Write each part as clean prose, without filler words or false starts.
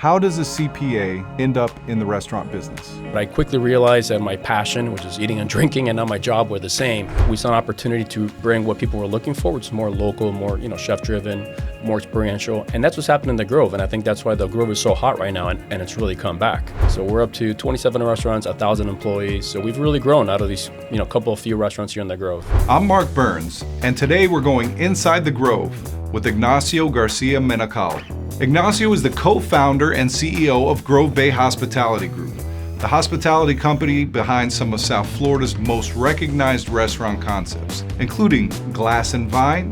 How does a CPA end up in the restaurant business? But I quickly realized that my passion, which is eating and drinking, and now my job were the same. We saw an opportunity to bring what people were looking for, which is more local, more chef-driven, more experiential, and that's what's happening in the Grove. And I think that's why the Grove is so hot right now, and it's really come back. So we're up to 27 restaurants, 1,000 employees. So we've really grown out of these, few restaurants here in the Grove. I'm Mark Burns, and today we're going inside the Grove with Ignacio Garcia-Menocal. Ignacio is the co-founder and CEO of Grove Bay Hospitality Group, the hospitality company behind some of South Florida's most recognized restaurant concepts, including Glass and Vine,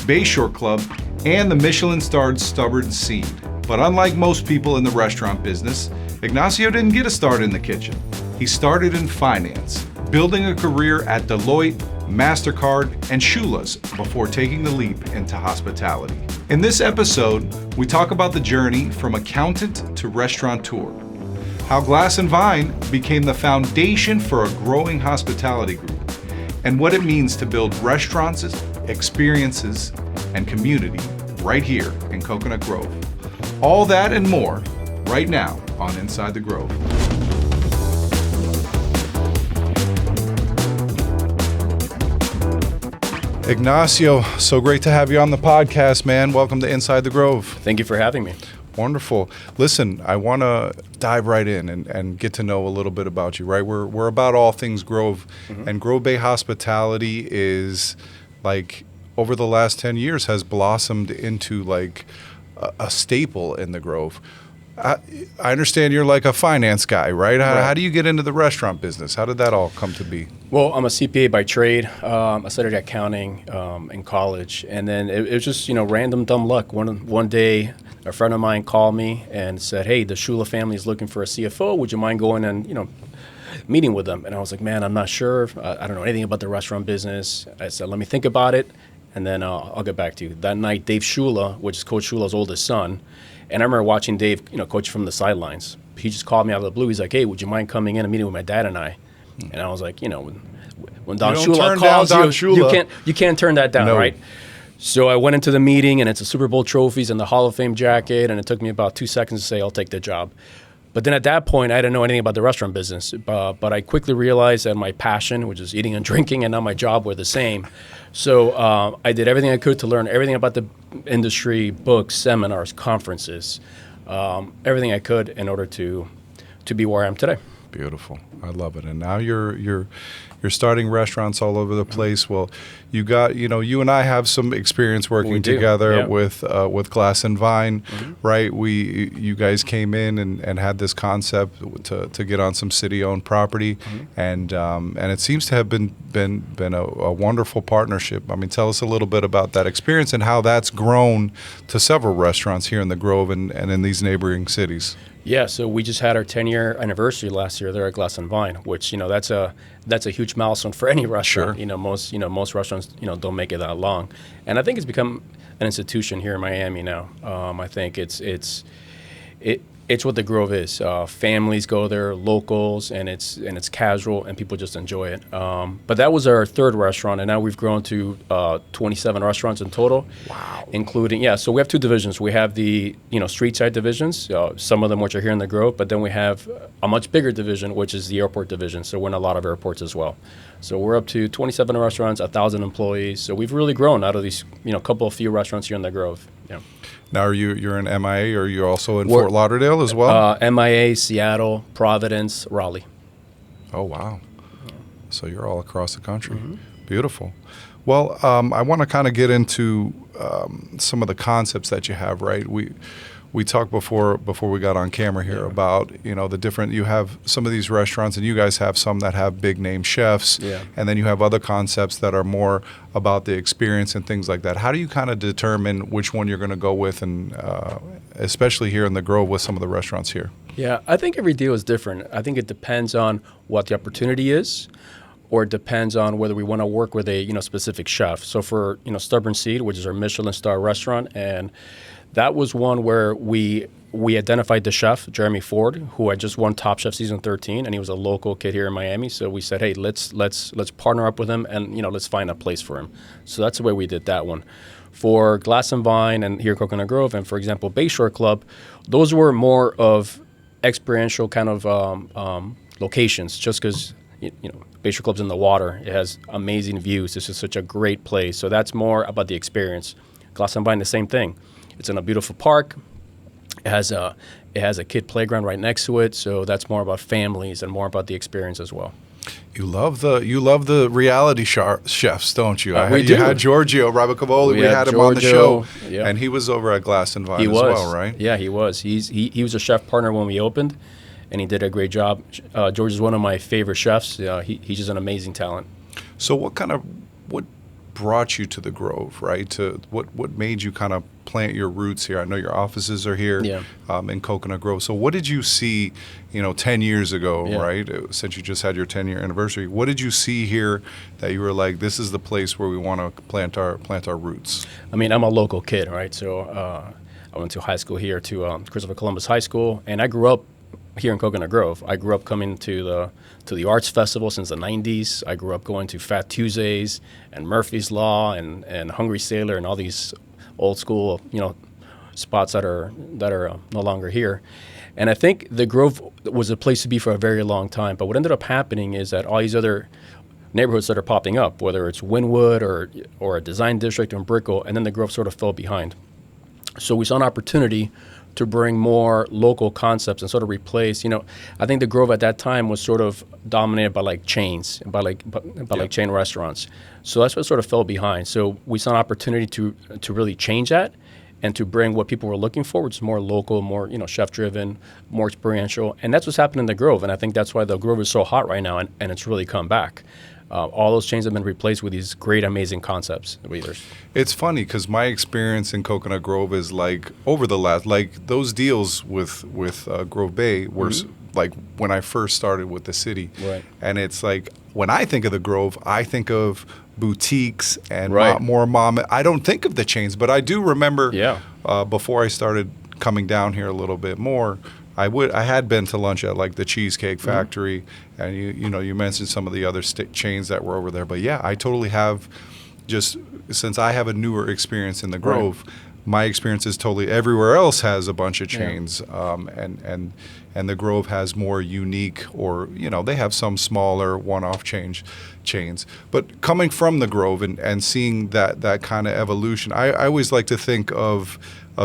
Bayshore Club, and the Michelin-starred Stubborn Seed. But unlike most people in the restaurant business, Ignacio didn't get a start in the kitchen. He started in finance, building a career at Deloitte, MasterCard, and Shula's before taking the leap into hospitality. In this episode, we talk about the journey from accountant to restaurateur, how Glass and Vine became the foundation for a growing hospitality group, and what it means to build restaurants, experiences, and community right here in Coconut Grove. All that and more right now on Inside the Grove. Ignacio, so great to have you on the podcast, man. Welcome to Inside the Grove. Thank you for having me. Wonderful. Listen, I want to dive right in and get to know a little bit about you, right? We're about all things Grove, and Grove Bay Hospitality is like over the last 10 years has blossomed into like a staple in the Grove. I understand you're like a finance guy, right? How do you get into the restaurant business? How did that all come to be? Well, I'm a CPA by trade. I studied accounting in college, and then it was just random dumb luck. One day, a friend of mine called me and said, "Hey, the Shula family is looking for a CFO. Would you mind going and meeting with them?" And I was like, "Man, I'm not sure. I don't know anything about the restaurant business." I said, "Let me think about it, and then I'll get back to you." That night, Dave Shula, which is Coach Shula's oldest son. And I remember watching Dave, coach from the sidelines. He just called me out of the blue. He's like, "Hey, would you mind coming in and meeting with my dad and I?" And I was like, when Don Shula calls you can't turn that down, right? So I went into the meeting, and it's a Super Bowl trophies and the Hall of Fame jacket, and it took me about 2 seconds to say, "I'll take the job." But then at that point, I didn't know anything about the restaurant business. But I quickly realized that my passion, which is eating and drinking, and now my job were the same. So I did everything I could to learn everything about the industry, books, seminars, conferences, everything I could in order to be where I am today. Beautiful. I love it. And now you're starting restaurants all over the place. Well, you got, you and I have some experience working together with Glass and Vine, right? You guys came in and had this concept to get on some city-owned property, and it seems to have been a wonderful partnership. I mean, tell us a little bit about that experience and how that's grown to several restaurants here in the Grove and in these neighboring cities. Yeah, so we just had our 10-year anniversary last year there at Glass and Vine, which that's a huge milestone for any restaurant. Sure. Most restaurants don't make it that long, and I think it's become an institution here in Miami now. I think it's what the Grove is. Families go there, locals, and it's casual, and people just enjoy it. But that was our third restaurant, and now we've grown to 27 restaurants in total. Wow. Including, so we have two divisions. We have the street side divisions, some of them which are here in the Grove, but then we have a much bigger division, which is the airport division. So we're in a lot of airports as well. So we're up to 27 restaurants, 1,000 employees. So we've really grown out of these few restaurants here in the Grove. Yeah. Now, you're in MIA, or are you also in Fort Lauderdale as well? MIA, Seattle, Providence, Raleigh. Oh, wow. So you're all across the country. Beautiful. Well, I want to kind of get into some of the concepts that you have, right? We talked before we got on camera here about, the different, you have some of these restaurants, and you guys have some that have big name chefs, and then you have other concepts that are more about the experience and things like that. How do you kind of determine which one you're going to go with, and especially here in the Grove with some of the restaurants here? Yeah, I think every deal is different. I think it depends on what the opportunity is, or it depends on whether we want to work with a specific chef. So for Stubborn Seed, which is our Michelin star restaurant, and that was one where we identified the chef, Jeremy Ford, who had just won Top Chef season 13, and he was a local kid here in Miami. So we said, hey, let's partner up with him, and let's find a place for him. So that's the way we did that one. For Glass and Vine and here in Coconut Grove, and for example, Bayshore Club, those were more of experiential kind of locations, just because Bayshore Club's in the water. It has amazing views. This is such a great place. So that's more about the experience. Glass and Vine, the same thing. It's in a beautiful park. It has a kid playground right next to it. So that's more about families and more about the experience as well. You love the reality chefs, don't you? We do. You had Giorgio Rabicavoli. We had him on the show, and he was over at Glass and Vine as well, right? Yeah, he was. He was a chef partner when we opened, and he did a great job. George is one of my favorite chefs. He's just an amazing talent. So what brought you to the Grove, right? To what made you kind of plant your roots here? I know your offices are here in Coconut Grove. So what did you see, 10 years ago, right? Since you just had your 10-year anniversary, what did you see here that you were like, this is the place where we want to plant our roots? I mean, I'm a local kid, right? So I went to high school here to Christopher Columbus High School, and I grew up here in Coconut Grove. I grew up coming to the arts festival since the 90s. I grew up going to Fat Tuesdays and Murphy's Law and Hungry Sailor and all these old school, spots that are no longer here. And I think the Grove was a place to be for a very long time. But what ended up happening is that all these other neighborhoods that are popping up, whether it's Wynwood or a design district in Brickell, and then the Grove sort of fell behind. So we saw an opportunity to bring more local concepts and sort of replace, I think the Grove at that time was sort of dominated by like chains, by like chain restaurants. So that's what sort of fell behind. So we saw an opportunity to really change that and to bring what people were looking for, which is more local, more, chef driven, more experiential. And that's what's happened in the Grove. And I think that's why the Grove is so hot right now and it's really come back. All those chains have been replaced with these great, amazing concepts. It's funny because my experience in Coconut Grove is like over the last, like those deals with Grove Bay were like when I first started with the city. Right. And it's like when I think of the Grove, I think of boutiques and more mom. I don't think of the chains, but I do remember before I started coming down here a little bit more, I had been to lunch at like the Cheesecake Factory, and you mentioned some of the other chains that were over there. But yeah, I totally have, just since I have a newer experience in the Grove, my experience is totally everywhere else has a bunch of chains, and the Grove has more unique, or they have some smaller one-off chains. But coming from the Grove and seeing that kind of evolution, I always like to think of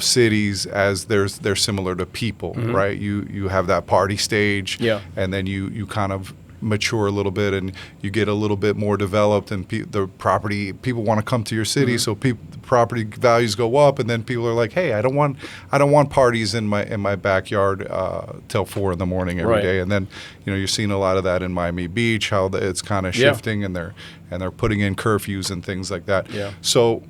cities as they're similar to people, right? You have that party stage, and then you kind of mature a little bit and you get a little bit more developed, and people want to come to your city, so property values go up, and then people are like, hey, I don't want parties in my backyard till 4 a.m. every day. And then you're seeing a lot of that in Miami Beach, how it's kind of shifting, and they're putting in curfews and things like that. So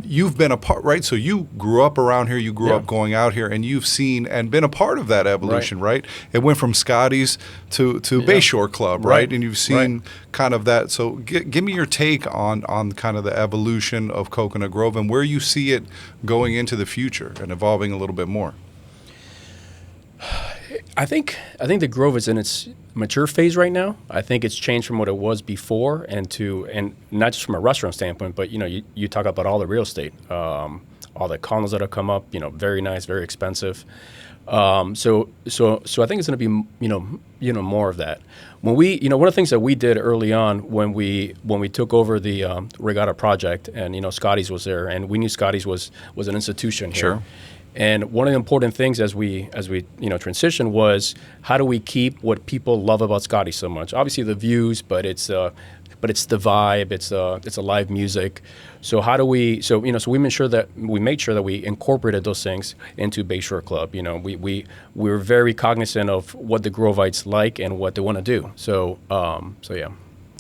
you've been a part, right? So you grew up around here, you grew up going out here, and you've seen and been a part of that evolution, right? It went from Scotty's to Bayshore Club, right? And you've seen kind of that. So give me your take on kind of the evolution of Coconut Grove and where you see it going into the future and evolving a little bit more. I think the Grove is in its mature phase right now. I think it's changed from what it was before, and not just from a restaurant standpoint, but you talk about all the real estate, all the condos that have come up, very nice, very expensive. So I think it's going to be more of that. When we one of the things that we did early on when we took over the Regatta project, and Scotty's was there, and we knew Scotty's was an institution here. Sure. And one of the important things as we transition was, how do we keep what people love about Scotty so much? Obviously the views, but it's the vibe, it's a live music. So how do we we made sure that we incorporated those things into Bayshore Club. We were very cognizant of what the Grovites like and what they want to do. So yeah.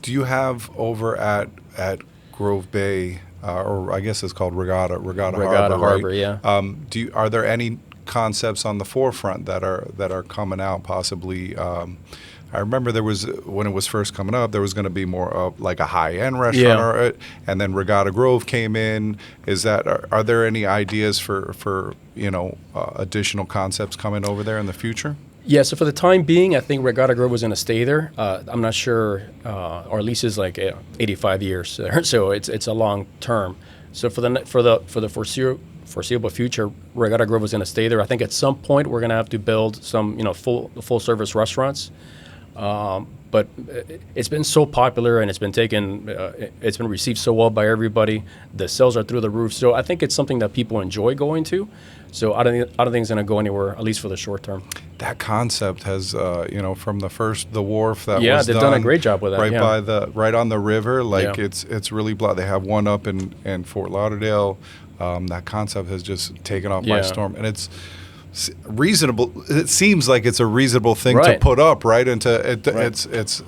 Do you have over at Grove Bay, or I guess it's called Regatta Harbor, right? Yeah. Are there any concepts on the forefront that are coming out possibly? I remember there was, when it was first coming up, there was going to be more of like a high-end restaurant, and then Regatta Grove came in. Are there any ideas for additional concepts coming over there in the future? Yeah, so for the time being, I think Regatta Grove was going to stay there. I'm not sure. Our lease is like 85 years, so it's a long term. So for the foreseeable future, Regatta Grove is going to stay there. I think at some point we're going to have to build some, full service restaurants. But it's been so popular and it's been received so well by everybody. The sales are through the roof. So I think it's something that people enjoy going to. So I don't think it's going to go anywhere, at least for the short term. That concept has, from the wharf that was yeah, they've done a great job with that. Right on the river. Like Yeah. it's really they have one up in Fort Lauderdale. That concept has just taken off by Yeah. storm, and it's reasonable. It seems like it's a reasonable thing to Right. put up, right? And Right. it's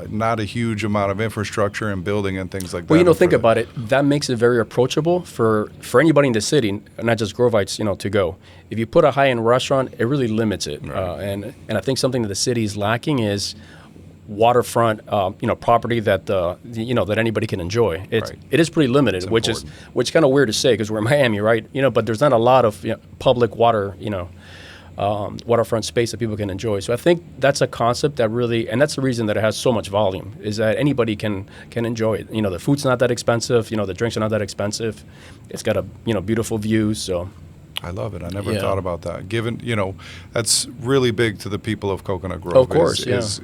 not a huge amount of infrastructure and building and things like that. Well, think about it. That makes it very approachable for anybody in the city, not just Grovites, to go. If you put a high-end restaurant, it really limits it. Right. And I think something that the city is lacking is waterfront, property that that anybody can enjoy. Right. It is pretty limited, which is kind of weird to say because we're in Miami, right? But there's not a lot of public water, waterfront space that people can enjoy. So I think that's a concept that really, and that's the reason that it has so much volume, is that anybody can enjoy it. The food's not that expensive. The drinks are not that expensive. It's got a beautiful view. So. I love it. I never Yeah. thought about that. Given, that's really big to the people of Coconut Grove. Of course, is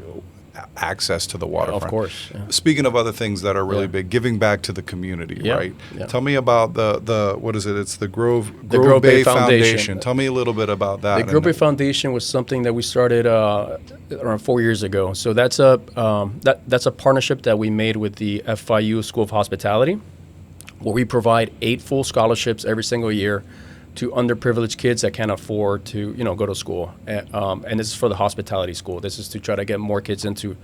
access to the waterfront. Of course. Yeah. Speaking of other things that are really Yeah. big, giving back to the community, Yeah, right? yeah. Tell me about the what is it? It's the Grove Bay Bay Foundation. Foundation. Tell me a little bit about that. The Grove Bay Foundation was something that we started around 4 years ago. So that's a partnership that we made with the FIU School of Hospitality, where we provide 8 full scholarships every single year to underprivileged kids that can't afford to go to school. And this is for the hospitality school. This is to try to get more kids into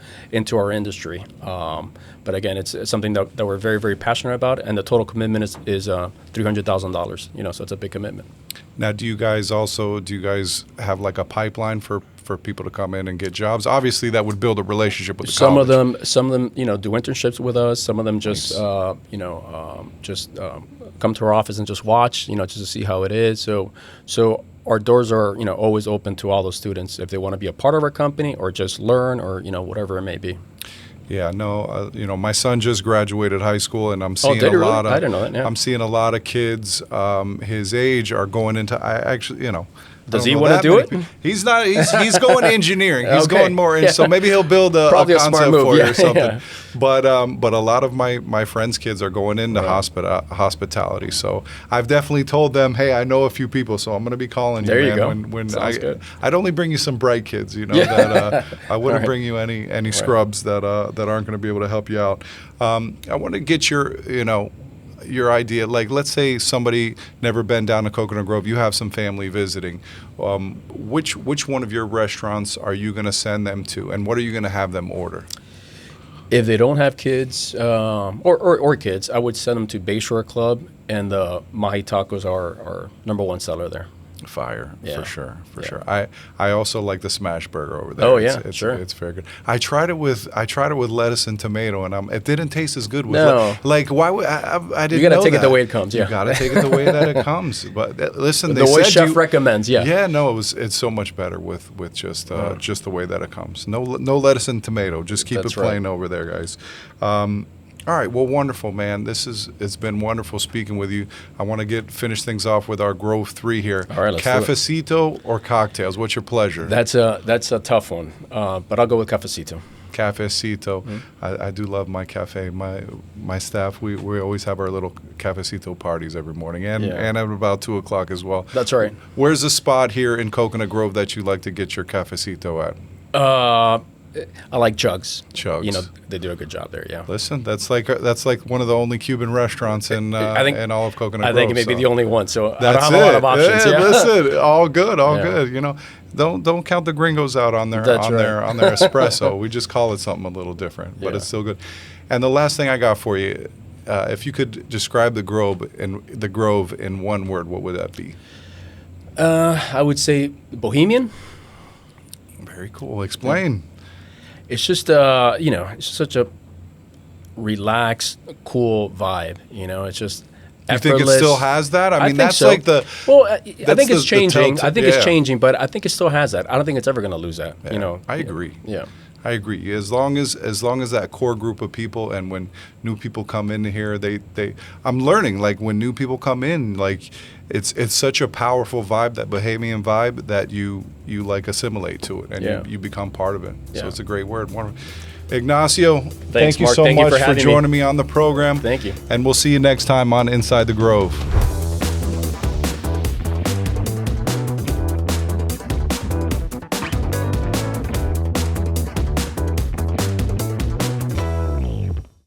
our industry. But again, it's something that we're very, very passionate about, and the total commitment is $300,000. So it's a big commitment. Now, do you guys have like a pipeline for people to come in and get jobs? Obviously, that would build a relationship with the college. Some of them, do internships with us. Some of them just, come to our office and just watch, just to see how it is. So our doors are, always open to all those students if they want to be a part of our company or just learn or, whatever it may be. Yeah, no, my son just graduated high school, and I'm seeing did a he lot really? of. I didn't know that. Yeah. I'm seeing a lot of kids his age are going into. Does he want to do it? He's not. He's going engineering. He's Okay. going more in. So maybe he'll build a Probably a concept smart move, for you yeah, or something. yeah. But a lot of my friends' kids are going into hospitality. So I've definitely told them, hey, I know a few people, so I'm going to be calling There you, you man. go. When Sounds good. I'd only bring you some bright kids, that I wouldn't Right. bring you any scrubs that aren't going to be able to help you out. I want to get your idea. Like, let's say somebody never been down to Coconut Grove. You have some family visiting. Which one of your restaurants are you going to send them to, and what are you going to have them order? If they don't have kids or kids, I would send them to Bayshore Club, and the Mahi tacos are our number one seller there. Fire, Yeah. for sure. Yeah. I also like the smash burger over there. Oh, yeah, it's, sure. It's very good. I tried it with lettuce and tomato, and it didn't taste as good with No. like why would I didn't You got know to take it that. the way it comes. Yeah. You got to take it the way that it comes. But listen, The they way said chef recommends. Yeah. Yeah, no, it's so much better with just the way that it comes. No lettuce and tomato. Just keep That's it plain over there, guys. All right, well, wonderful, man. It's been wonderful speaking with you. I want to finish things off with our Grove 3 here. All right, let's do it. Cafecito or cocktails? What's your pleasure? That's a tough one, but I'll go with cafecito. Cafecito. Mm-hmm. I do love my cafe. My staff, we always have our little cafecito parties every morning, and at about 2 o'clock as well. That's right. Where's the spot here in Coconut Grove that you like to get your cafecito at? I like Chugs. Chugs. They do a good job there. Yeah. Listen, that's like one of the only Cuban restaurants in in all of Coconut Grove. I think it may be the only one. So I don't That's have a lot of options. Yeah, Yeah. listen, all good. Yeah. Don't count the gringos out on their That's on right. their espresso. We just call it something a little different, but Yeah. it's still good. And the last thing I got for you, if you could describe the Grove in one word, what would that be? I would say bohemian. Very cool. Explain. It's just it's such a relaxed, cool vibe. It's just You think it effortless. still has that? I mean, think that's so. like the. Well, I that's think it's the changing. telltale- I think yeah. it's changing, but I think it still has that. I don't think it's ever going to lose that. Yeah, I agree. Yeah. I agree. As long as that core group of people, and when new people come in here, I'm learning, like, when new people come in, like, it's such a powerful vibe, that Bahamian vibe, that you like assimilate to it, and you become part of it. So it's a great word. Ignacio, thank you Mark. so Thank you much for having joining me on the program. Thank you. And we'll see you next time on Inside the Grove.